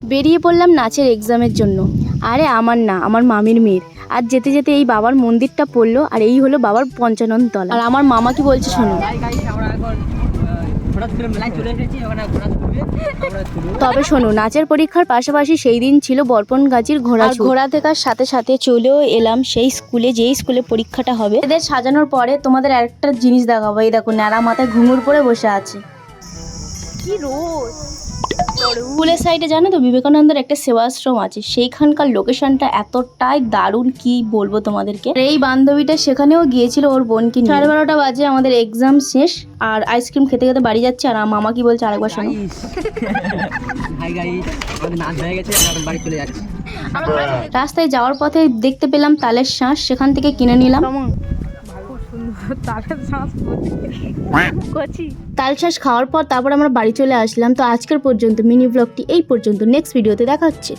বেরিয়ে পড়লাম নাচের এক্সামের জন্য। আরে আমার না, আমার মামির মেয়ের। আর যেতে যেতে এই বাবার মন্দিরটা পড়লো, আর এই হলো বাবার পঞ্চানন তলা। আর আমার মামা কি বলছে শোনো। তবে শোনো, নাচের পরীক্ষার পাশাপাশি সেই দিন ছিল বরপণগাছির ঘোড়া। ঘোড়া দেখার সাথে সাথে চলেও এলাম সেই স্কুলে, যেই স্কুলে পরীক্ষাটা হবে। এদের সাজানোর পরে তোমাদের আরেকটা জিনিস দেখাবো। এই দেখো, ন্যাড়া মাথায় ঘুঙুর পরে বসে আছে। কি রোদ! স্কুলের সাইডে জানো তো বিবেকানন্দের একটা সেবাশ্রম আছে, সেইখানকার লোকেশনটা এতটাই দারুণ, কি বলবো তোমাদেরকে। এই বান্ধবীটা সেখানেও গিয়েছিল ওর বোনকে নিয়ে। 12:30 বাজে, আমাদের এক্সাম শেষ, আর আইসক্রিম খেতে খেতে বাড়ি যাচ্ছে। আর মামা কি বলছে আরেকবার শোনো। রাস্তায় যাওয়ার পথে দেখতে পেলাম তালের শাঁস, সেখান থেকে কিনে নিলাম। তাল শাঁস খাওয়ার পর তারপর আমরা বাড়ি চলে আসলাম। তো আজকের পর্যন্ত মিনি ব্লগটি এই পর্যন্ত, নেক্সট ভিডিওতে দেখা হচ্ছে।